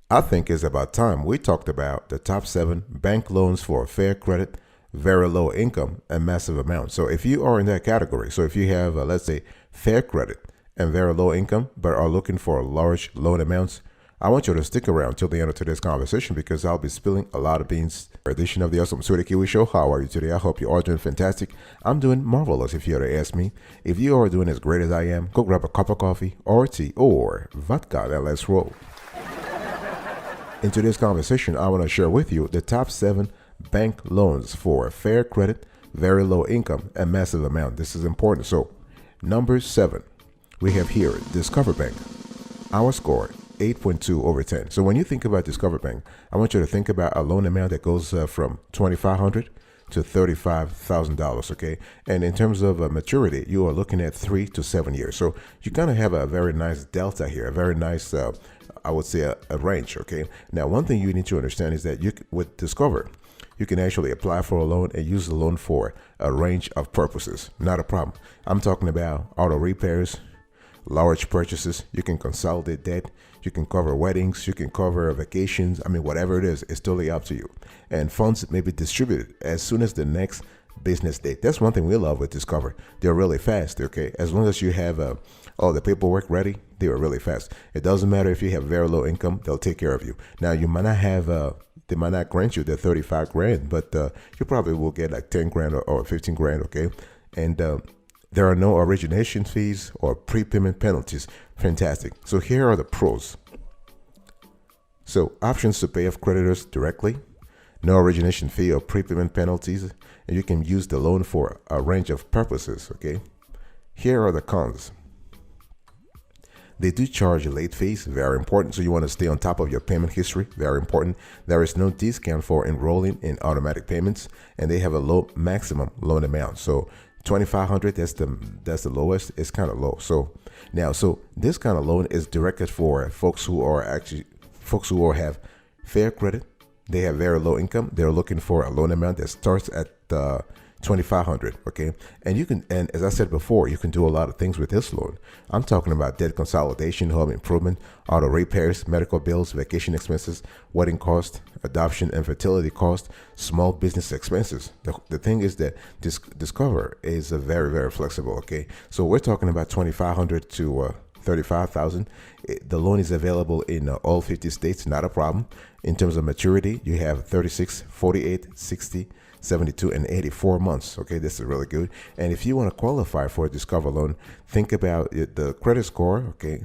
I think it's about time we talked about the top 7 bank loans for fair credit, very low income, and massive amounts. So if you are in that category, so if you have, let's say, fair credit and very low income, but are looking for large loan amounts, I want you to stick around till the end of today's conversation because I'll be spilling a lot of beans. Edition of the Awesome Sweetie Kiwi Show. How are you today? I hope you are doing fantastic. I'm doing marvelous if you were to ask me. If you are doing as great as I am, go grab a cup of coffee or tea or vodka and let's roll. In today's conversation, I want to share with you the top 7 bank loans for fair credit, very low income, and massive amount. This is important. So, number 7, we have here Discover Bank. Our score 8.2 over 10. So when you think about Discover Bank, I want you to think about a loan amount that goes from $2,500 to $35,000. Okay, and in terms of maturity, you are looking at 3 to 7 years. So you kind of have a very nice delta here, a very nice, I would say, a range. Okay, now one thing you need to understand is that with Discover, you can actually apply for a loan and use the loan for a range of purposes. Not a problem. I'm talking about auto repairs, large purchases. You can consolidate debt. You can cover weddings. You can cover vacations. I mean, whatever it is, it's totally up to you. And funds may be distributed as soon as the next business date. That's one thing we love with Discover. They're really fast. Okay, as long as you have all the paperwork ready, they are really fast. It doesn't matter if you have very low income; they'll take care of you. Now, you might not have. They might not grant you the 35 grand, but you probably will get like 10 grand or 15 grand. Okay, and there are no origination fees or prepayment penalties. Fantastic. So here are the pros. So options to pay off creditors directly, no origination fee or prepayment penalties, and you can use the loan for a range of purposes. Okay. Here are the cons. They do charge late fees, very important. So you want to stay on top of your payment history, very important. There is no discount for enrolling in automatic payments, and they have a low maximum loan amount. So 2,500, that's the lowest. It's kind of low. So this kind of loan is directed for folks who have fair credit. They have very low income. They're looking for a loan amount that starts at 2,500. Okay, and as I said before, you can do a lot of things with this loan. I'm talking about debt consolidation, home improvement, auto repairs, medical bills, vacation expenses, wedding cost, adoption and fertility cost, small business expenses. The thing is that Discover is a very, very flexible. Okay, so we're talking about 2,500 to 35,000. The loan is available in all 50 states, not a problem. In terms of maturity, you have 36, 48, 60, 72 and 84 months. Okay, this is really good. And if you want to qualify for a Discover loan, think about the credit score. Okay,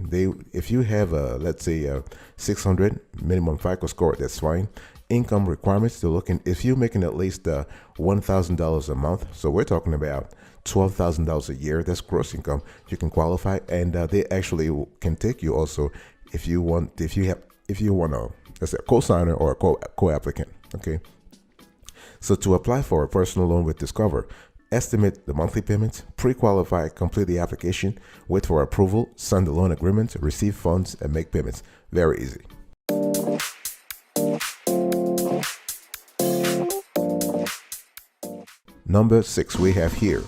if you have let's say a 600 minimum FICO score, that's fine. Income requirements, they're looking if you're making at least $1,000 a month. So we're talking about $12,000 a year. That's gross income. You can qualify, and they actually can take you also if you want a let's say a co-signer or a co-applicant. Okay. So to apply for a personal loan with Discover, estimate the monthly payments, pre-qualify, complete the application, wait for approval, sign the loan agreement, receive funds, and make payments. Very easy. Number 6 we have here,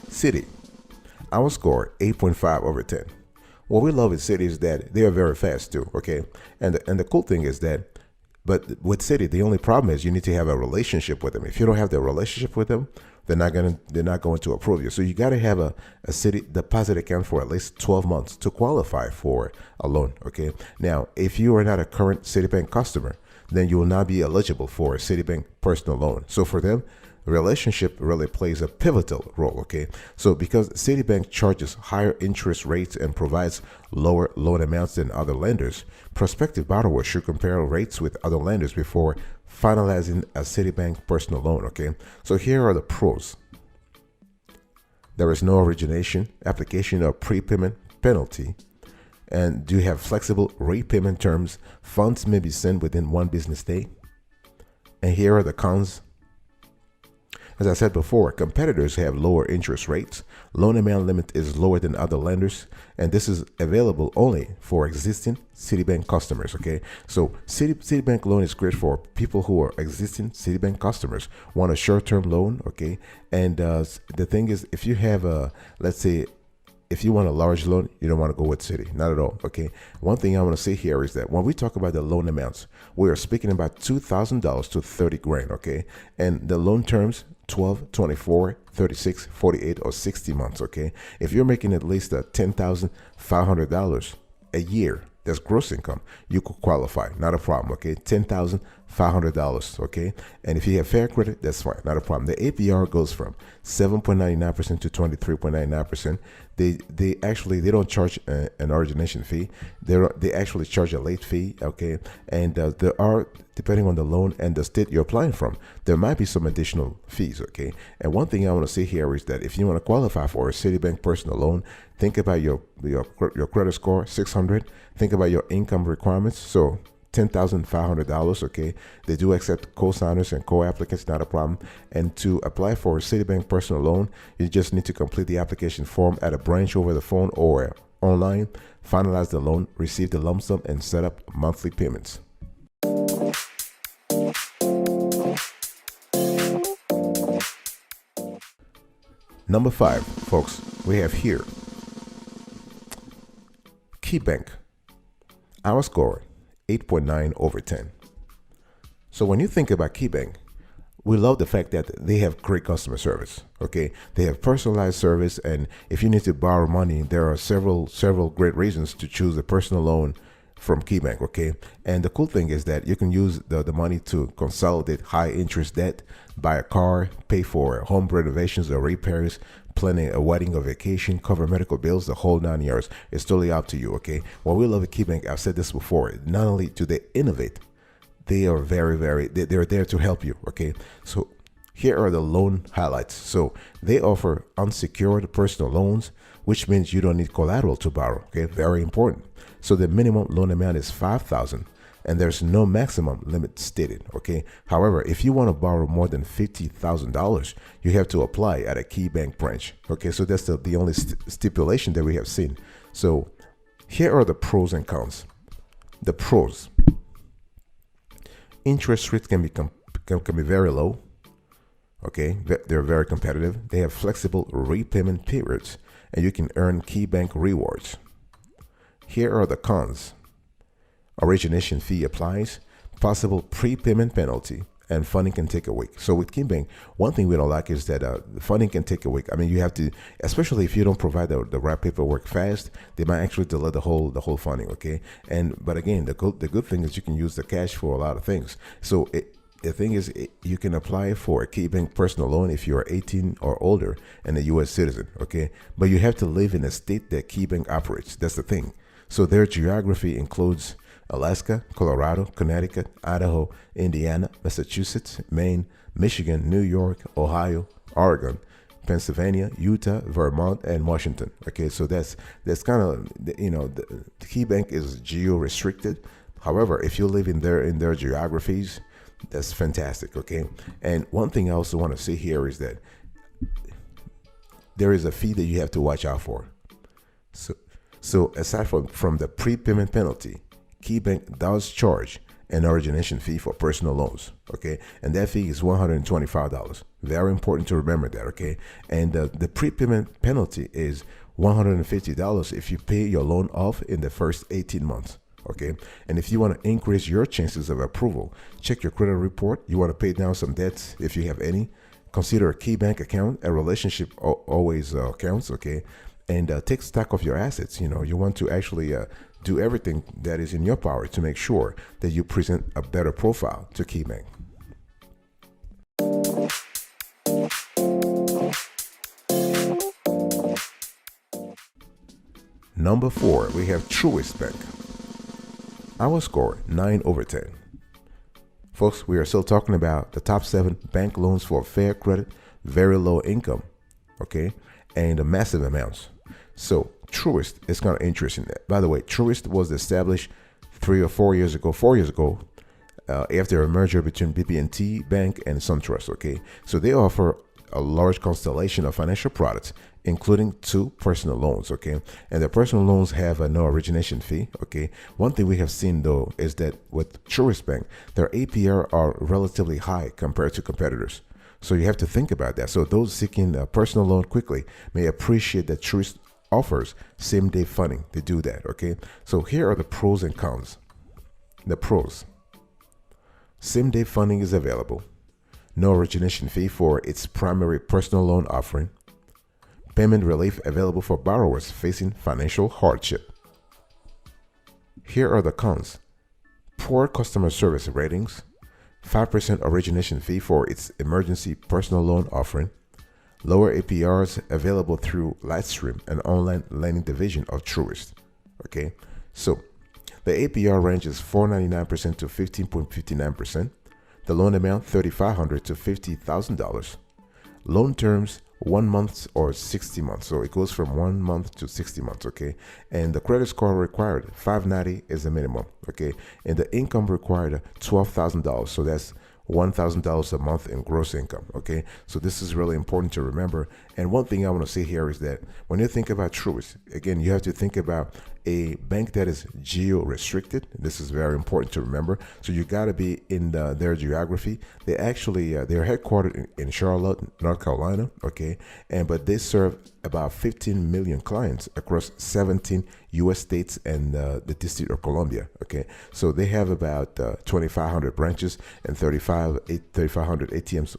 Citi. Our score 8.5 over 10. What we love with Citi is that they are very fast too. Okay, and the cool thing is that. But with Citi, the only problem is you need to have a relationship with them. If you don't have the relationship with them, they're not going to approve you. So you got to have a Citi deposit account for at least 12 months to qualify for a loan. Okay. Now, if you are not a current Citibank customer, then you will not be eligible for a Citibank personal loan. So for them, relationship really plays a pivotal role. Okay, so because Citibank charges higher interest rates and provides lower loan amounts than other lenders, prospective borrowers should compare rates with other lenders before finalizing a Citibank personal loan. Okay, so here are the pros. There is no origination, application, or prepayment penalty, and you have flexible repayment terms. Funds may be sent within 1 business day. And here are the cons. As I said before, competitors have lower interest rates, loan amount limit is lower than other lenders, and this is available only for existing Citibank customers. Okay, so Citibank loan is great for people who are existing Citibank customers, want a short-term loan. Okay, and the thing is, if you have let's say if you want a large loan, you don't want to go with Citi, not at all. Okay. One thing I want to say here is that when we talk about the loan amounts, we are speaking about $2,000 to 30 grand. Okay. And the loan terms, 12, 24, 36, 48, or 60 months. Okay. If you're making at least $10,500 a year, that's gross income, you could qualify, not a problem. Okay. $10,500. Okay. And if you have fair credit, that's fine, not a problem. The APR goes from 7.99% to 23.99%. They don't charge an origination fee. They actually charge a late fee. Okay. And there are, depending on the loan and the state you're applying from, there might be some additional fees. Okay. And one thing I want to say here is that if you want to qualify for a Citibank personal loan, think about your credit score, 600. Think about your income requirements. So $10,500. Okay. They do accept co-signers and co-applicants, not a problem. And to apply for a Citibank personal loan, you just need to complete the application form at a branch over the phone or online, finalize the loan, receive the lump sum, and set up monthly payments. Number 5, folks, we have here KeyBank. Our score, 8.9 over 10. So when you think about KeyBank, we love the fact that they have great customer service. Okay, they have personalized service, and if you need to borrow money, there are several great reasons to choose a personal loan from KeyBank. Okay, and the cool thing is that you can use the money to consolidate high interest debt, buy a car, pay for home renovations or repairs, planning a wedding or vacation, cover medical bills, the whole 9 yards. It's totally up to you. Okay, what we love at KeyBank, I've said this before, not only do they innovate, they are they're there to help you. Okay, so here are the loan highlights. So they offer unsecured personal loans, which means you don't need collateral to borrow. Okay, very important. So the minimum loan amount is $5,000, and there's no maximum limit stated. Okay. However, if you want to borrow more than $50,000, you have to apply at a KeyBank branch. Okay, so that's the only stipulation that we have seen. So here are the pros and cons. The pros: interest rates can be very low. Okay, they're very competitive. They have flexible repayment periods, and you can earn KeyBank rewards. Here are the cons: origination fee applies, possible prepayment penalty, and funding can take a week. So with KeyBank, one thing we don't like is that the funding can take a week. I mean, you have to, especially if you don't provide the right paperwork fast, they might actually delay the whole funding. Okay, but again, the good thing is you can use the cash for a lot of things. So the thing is, you can apply for a KeyBank personal loan if you are 18 or older and a U.S. citizen. Okay, but you have to live in a state that KeyBank operates. That's the thing. So their geography includes Alaska, Colorado, Connecticut, Idaho, Indiana, Massachusetts, Maine, Michigan, New York, Ohio, Oregon, Pennsylvania, Utah, Vermont, and Washington. Okay, so that's kind of, the KeyBank is geo-restricted. However, if you live in their geographies, that's fantastic. Okay, and one thing I also want to say here is that there is a fee that you have to watch out for. So aside from the prepayment penalty, KeyBank does charge an origination fee for personal loans. Okay, and that fee is $125. Very important to remember that. Okay, and the prepayment penalty is $150 if you pay your loan off in the first 18 months. Okay, and if you want to increase your chances of approval, check your credit report. You want to pay down some debts if you have any. Consider a KeyBank account. A relationship always counts. Okay, and take stock of your assets. You want to actually do everything that is in your power to make sure that you present a better profile to KeyBank. Number 4, we have Truist Bank. Our score, 9 over 10. Folks, we are still talking about the top 7 bank loans for fair credit, very low income, okay, and massive amounts. So Truist is kind of interesting. By the way, Truist was established 3 or 4 years ago, after a merger between BB&T Bank and SunTrust, okay? So they offer a large constellation of financial products, including 2 personal loans, okay? And the personal loans have no origination fee, okay? One thing we have seen, though, is that with Truist Bank, their APR are relatively high compared to competitors. So you have to think about that. So those seeking a personal loan quickly may appreciate that Truist offers same-day funding to do that. Okay, so here are the pros and cons. The pros: same-day funding is available, no origination fee for its primary personal loan offering, payment relief available for borrowers facing financial hardship. Here are the cons: poor customer service ratings, 5% origination fee for its emergency personal loan offering, lower APRs available through Lightstream, an online lending division of Truist. Okay, so the APR ranges 4.99% to 15.59%. The loan amount $3,500 to $50,000. Loan terms 1 month or 60 months. So it goes from 1 month to 60 months. Okay, and the credit score required 590 is the minimum. Okay, and the income required $12,000. So that's $1,000 a month in gross income. Okay, so this is really important to remember. And one thing I want to say here is that when you think about Truist, again, you have to think about a bank that is geo-restricted. This is very important to remember. So you got to be in their geography. They actually they're headquartered in Charlotte, North Carolina. Okay, but they serve about 15 million clients across 17 U.S. states and the District of Columbia. Okay, so they have about 2,500 branches and 3,500 ATMs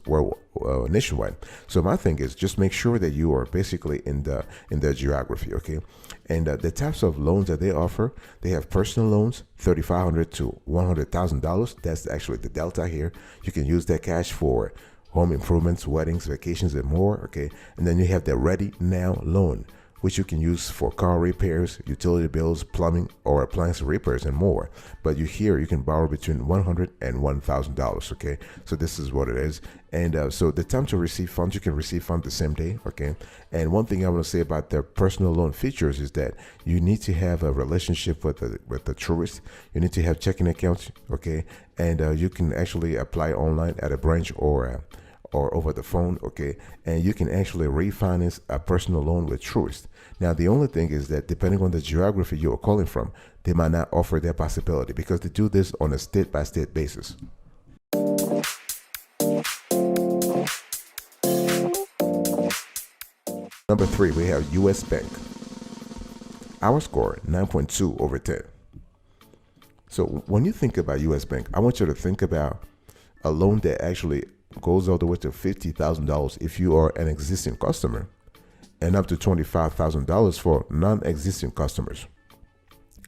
nationwide. So my thing is just make sure that you are basically in their geography. Okay, and the types of loans that they offer, they have personal loans, $3,500 to $100,000. That's actually the delta here. You can use that cash for home improvements, weddings, vacations, and more. Okay, and then you have the Ready Now loan, which you can use for car repairs, utility bills, plumbing, or appliance repairs, and more. But you can borrow between $100 and $1,000. Okay, so this is what it is. And so the time to receive funds, you can receive funds the same day. Okay, and one thing I want to say about their personal loan features is that you need to have a relationship with the Truist. You need to have checking accounts. Okay, and you can actually apply online at a branch or over the phone. Okay, and you can actually refinance a personal loan with Truist. Now the only thing is that depending on the geography you are calling from, they might not offer that possibility because they do this on a state-by-state basis. Number 3, we have U.S. Bank. Our score 9.2 over 10. So when you think about U.S. Bank, I want you to think about a loan that actually goes all the way to $50,000 if you are an existing customer, and up to $25,000 for non-existing customers,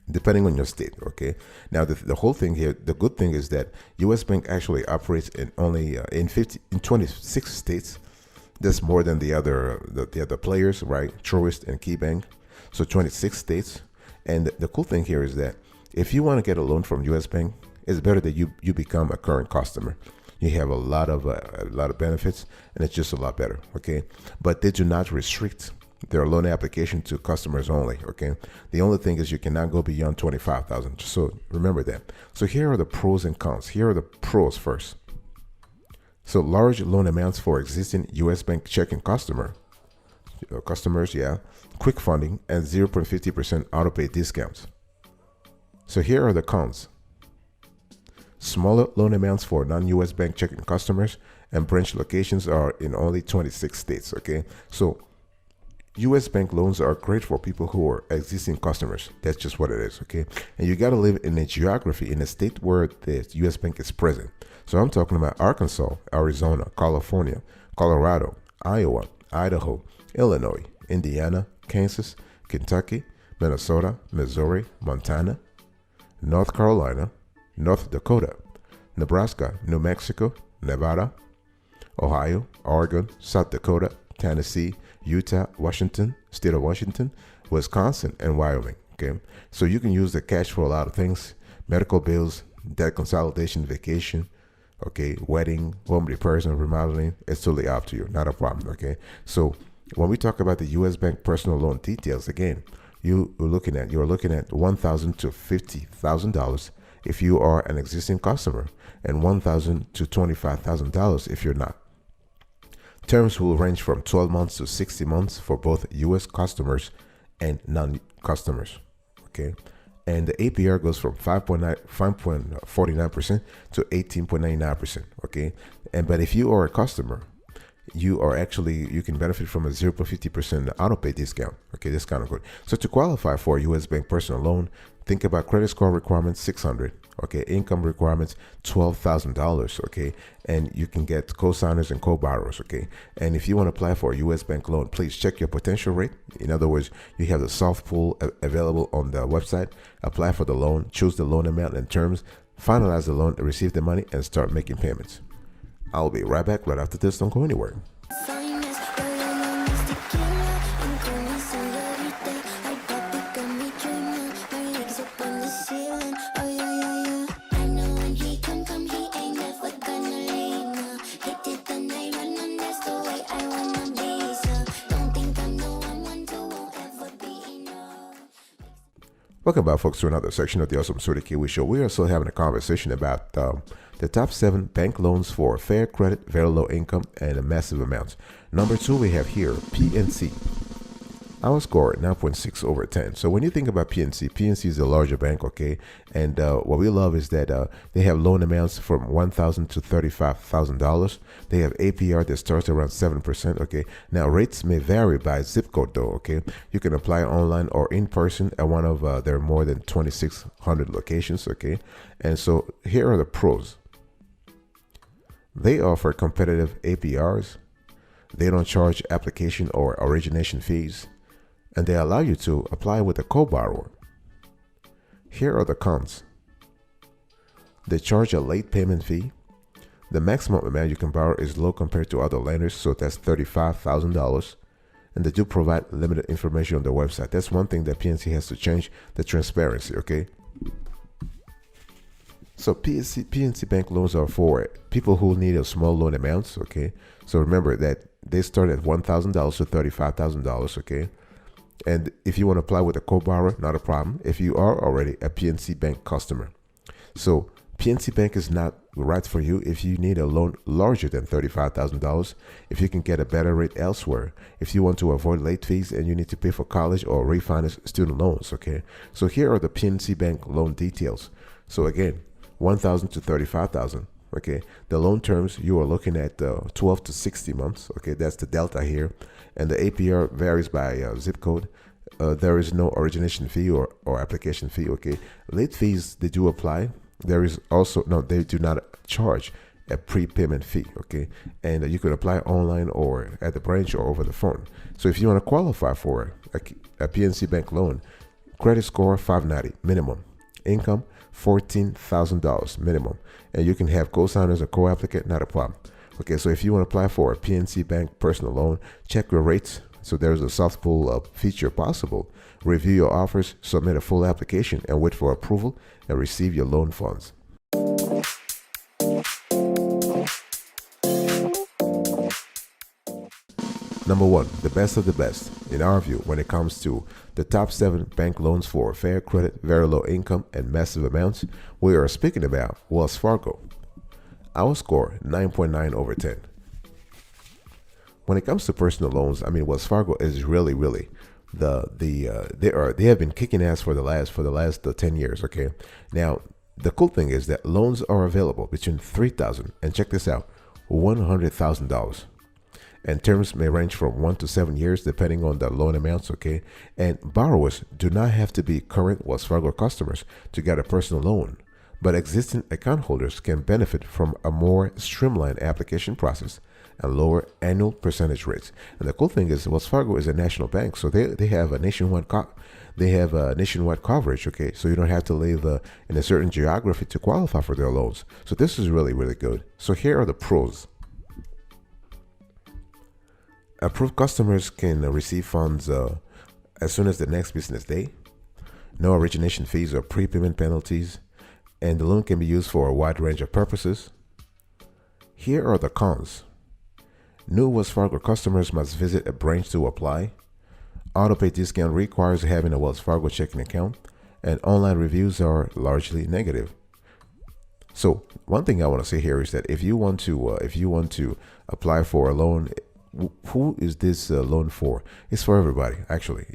depending on your state. Okay. Now the whole thing here, the good thing is that U.S. Bank actually operates in only in 26 states. That's more than the other players, right? Truist and KeyBank. So 26 states. And the cool thing here is that if you want to get a loan from U.S. Bank, it's better that you become a current customer. You have a lot of benefits, and it's just a lot better. Okay, but they do not restrict their loan application to customers only. Okay, the only thing is you cannot go beyond 25,000. So remember that. So here are the pros and cons. Here are the pros first. So large loan amounts for existing U.S. Bank checking customers, yeah, quick funding, and 0.50% autopay discounts. So here are the cons. Smaller loan amounts for non-U.S. Bank checking customers, and branch locations are in only 26 states. Okay, so U.S. Bank loans are great for people who are existing customers. That's just what it is. Okay, and you got to live in a geography in a state where the U.S. Bank is present. So I'm talking about Arkansas, Arizona, California, Colorado, Iowa, Idaho, Illinois, Indiana, Kansas, Kentucky, Minnesota, Missouri, Montana, North Carolina, North Dakota, Nebraska, New Mexico, Nevada, Ohio, Oregon, South Dakota, Tennessee, Utah, Washington, state of Washington, Wisconsin, and Wyoming. Okay, so you can use the cash for a lot of things: medical bills, debt consolidation, vacation, okay, wedding, home repairs and remodeling. It's totally up to you, not a problem. Okay, so when we talk about the U.S. Bank personal loan details, again, you're looking at $1,000 to $50,000 if you are an existing customer, and $1,000 to $25,000 if you're not. Terms will range from 12 months to 60 months for both U.S. customers and non-customers. Okay, and the APR goes from 5.49% to 18.99%. Okay, but if you are a customer, you can benefit from a 0.50% auto pay discount. Okay, that's kind of good. So to qualify for a U.S. Bank personal loan, think about credit score requirements 600. Okay, income requirements $12,000. Okay, and you can get co-signers and co-borrowers. Okay, and if you want to apply for a U.S. Bank loan, please check your potential rate. In other words, you have the soft pool available on the website. Apply for the loan, choose the loan amount and terms, finalize the loan, receive the money, and start making payments. I'll be right back right after this. Don't go anywhere. Welcome back, folks, to another section of the Awesome Sorty Kiwi Show. We are still having a conversation about the top 7 bank loans for fair credit, very low income, and a massive amount. Number 2, we have here PNC. Our score 9.6 over 10. So when you think about PNC is a larger bank, okay? And what we love is that they have loan amounts from $1,000 to $35,000. They have APR that starts around 7%, okay? Now rates may vary by zip code though, okay? You can apply online or in person at one of their more than 2,600 locations, okay? And so here are the pros. They offer competitive APRs. They don't charge application or origination fees. And they allow you to apply with a co-borrower. Here are the cons. They charge a late payment fee. The maximum amount you can borrow is low compared to other lenders, so that's $35,000. And they do provide limited information on their website. That's one thing that PNC has to change, the transparency, okay? So PNC bank loans are for people who need a small loan amounts, okay? So remember that they start at $1,000 to $35,000, okay? And if you want to apply with a co-borrower, not a problem if you are already a PNC Bank customer. So PNC Bank is not right for you if you need a loan larger than $35,000, if you can get a better rate elsewhere, if you want to avoid late fees and you need to pay for college or refinance student loans, okay? So here are the PNC Bank loan details. So again, $1,000 to $35,000. Okay, the loan terms, you are looking at 12 to 60 months. Okay, that's the delta here. And the APR varies by zip code. There is no origination fee or application fee. Okay, late fees, they do apply. There is also, no, they do not charge a prepayment fee. Okay, and you could apply online or at the branch or over the phone. So if you want to qualify for a PNC Bank loan, credit score 590 minimum, income $14,000 minimum, and you can have co-signers or co-applicant, not a problem. Okay, so if you want to apply for a PNC Bank personal loan, check your rates. So there's a soft pull feature possible. Review your offers, submit a full application, and wait for approval and receive your loan funds. Number 1, the best of the best, in our view, when it comes to the top 7 bank loans for fair credit, very low income, and massive amounts, we are speaking about Wells Fargo. Our score, 9.9 over 10. When it comes to personal loans, I mean, Wells Fargo is really they have been kicking ass for the last 10 years. Okay, now the cool thing is that loans are available between $3,000 and, check this out, $100,000. And terms may range from 1 to 7 years depending on the loan amounts, okay? And borrowers do not have to be current Wells Fargo customers to get a personal loan, but existing account holders can benefit from a more streamlined application process and lower annual percentage rates. And the cool thing is Wells Fargo is a national bank, so they have a nationwide coverage, okay? So you don't have to live in a certain geography to qualify for their loans. So this is really good. So here are the pros. Approved customers can receive funds as soon as the next business day. No origination fees or prepayment penalties, and the loan can be used for a wide range of purposes. Here are the cons. New Wells Fargo customers must visit a branch to apply. Autopay discount requires having a Wells Fargo checking account, and online reviews are largely negative. So one thing I want to say here is that if you want to apply for a loan who is this loan for? It's for everybody, actually.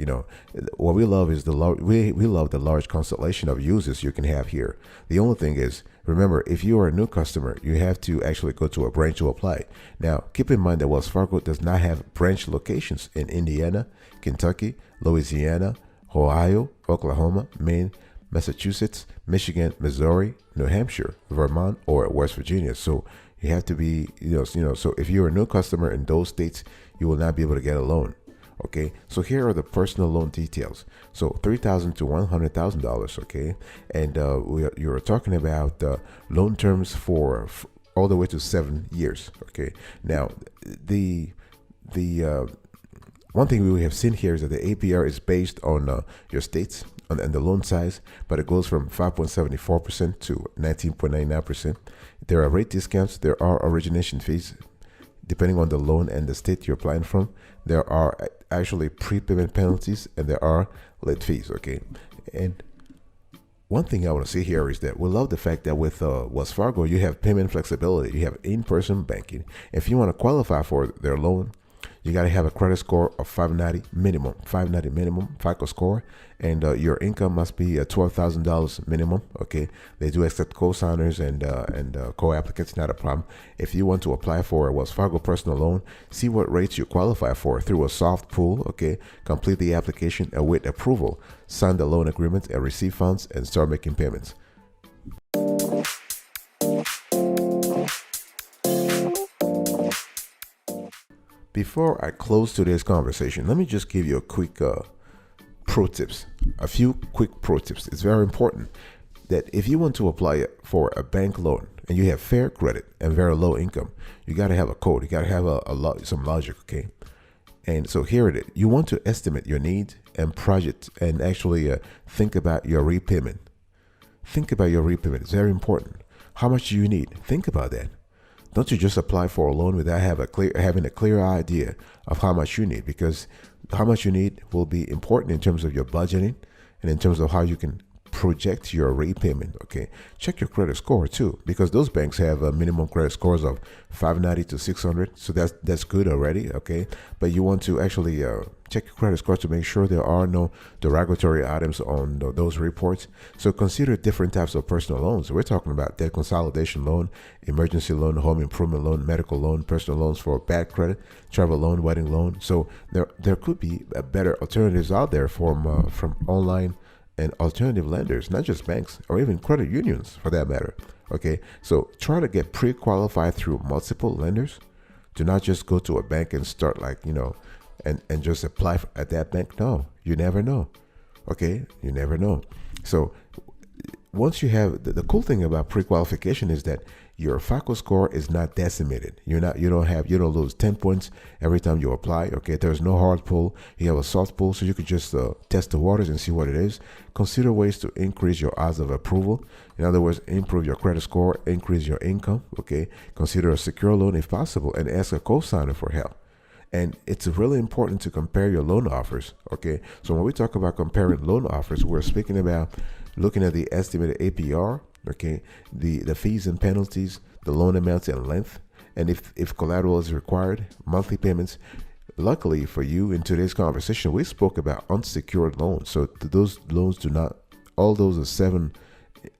What we love is we love the large constellation of users you can have here. The only thing is, remember, if you are a new customer, you have to actually go to a branch to apply. Now, keep in mind that Wells Fargo does not have branch locations in Indiana, Kentucky, Louisiana, Ohio, Oklahoma, Maine, Massachusetts, Michigan, Missouri, New Hampshire, Vermont, or West Virginia. So you have to be, so if you're a new customer in those states, you will not be able to get a loan. Okay, so here are the personal loan details. So $3,000 to $100,000. Okay, and you're talking about loan terms for all the way to 7 years. Okay, now the one thing we have seen here is that the APR is based on your states and the loan size, but it goes from 5.74% to 19.99%. There are rate discounts. There are origination fees, depending on the loan and the state you're applying from. There are actually prepayment penalties, and there are late fees. Okay, and one thing I want to say here is that we love the fact that with Wells Fargo, you have payment flexibility. You have in-person banking. If you want to qualify for their loan, you got to have a credit score of 590 minimum FICO score, and your income must be $12,000 minimum. Okay, they do accept co-signers and co-applicants, not a problem. If you want to apply for a Wells Fargo personal loan, see what rates you qualify for through a soft pull. Okay, complete the application, await approval, sign the loan agreement, and receive funds and start making payments. Before I close today's conversation, let me just give you a quick pro tips. A few quick pro tips. It's very important that if you want to apply for a bank loan and you have fair credit and very low income, you got to have a code. You got to have some logic, okay? And so here it is. You want to estimate your needs and project and actually think about your repayment. Think about your repayment. It's very important. How much do you need? Think about that. Don't you just apply for a loan without having a clear idea of how much you need, because how much you need will be important in terms of your budgeting and in terms of how you can project your repayment. Okay, check your credit score too, because those banks have a minimum credit scores of 590 to 600, so that's good already. Okay, but you want to actually check your credit score to make sure there are no derogatory items on those reports. So consider different types of personal loans. We're talking about debt consolidation loan, emergency loan, home improvement loan, medical loan, personal loans for bad credit, travel loan, wedding loan. So there could be better alternatives out there from online and alternative lenders, not just banks or even credit unions for that matter. Okay, so try to get pre-qualified through multiple lenders. Do not just go to a bank and start and just apply at that bank. No, you never know. Okay, you never know. So once you have the cool thing about pre-qualification is that your FICO score is not decimated. You don't lose 10 points every time you apply. Okay, there's no hard pull. You have a soft pull, so you could just test the waters and see what it is. Consider ways to increase your odds of approval. In other words, improve your credit score, increase your income. Okay, consider a secure loan if possible, and ask a co-signer for help. And it's really important to compare your loan offers. Okay, so when we talk about comparing loan offers, we're speaking about looking at the estimated APR, okay, the fees and penalties, the loan amounts and length, and if collateral is required, monthly payments. Luckily for you, in today's conversation, we spoke about unsecured loans. So those loans all those 7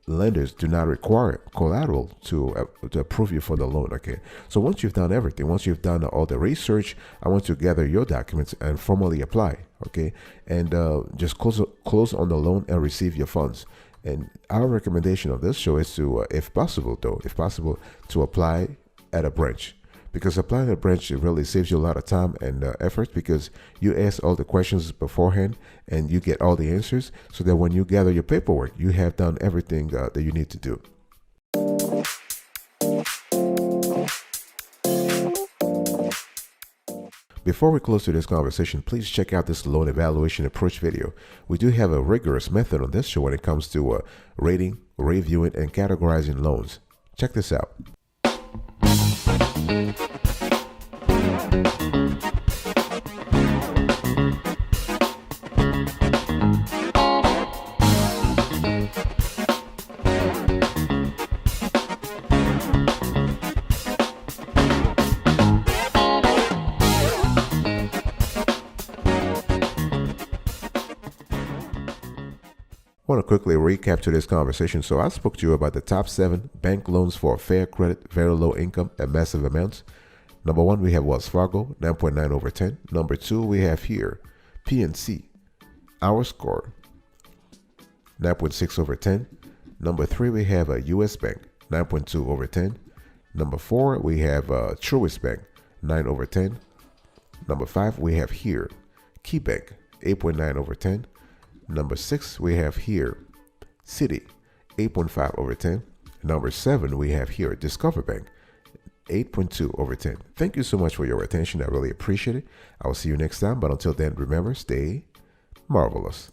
lenders do not require collateral to approve you for the loan. Okay, so once you've done everything, once you've done all the research, I want to gather your documents and formally apply. Okay, and just close on the loan and receive your funds. And our recommendation of this show is to, if possible, to apply at a branch, because applying at a branch really saves you a lot of time and effort, because you ask all the questions beforehand and you get all the answers, so that when you gather your paperwork, you have done everything that you need to do. Before we close today's conversation, please check out this loan evaluation approach video. We do have a rigorous method on this show when it comes to rating, reviewing, and categorizing loans. Check this out. want to quickly recap today's conversation. So I spoke to you about the top 7 bank loans for fair credit, very low income, and massive amounts. Number 1, we have Wells Fargo, 9.9 over 10. Number 2, we have here PNC, our score, 9.6 over 10. Number 3, we have a US Bank, 9.2 over 10. Number 4, we have Truist Bank, 9 over 10. Number 5, we have here Key Bank, 8.9 over 10. Number 6, we have here Citi, 8.5 over 10. Number 7, we have here Discover Bank, 8.2 over 10. Thank you so much for your attention. I really appreciate it. I will see you next time. But until then, remember, stay marvelous.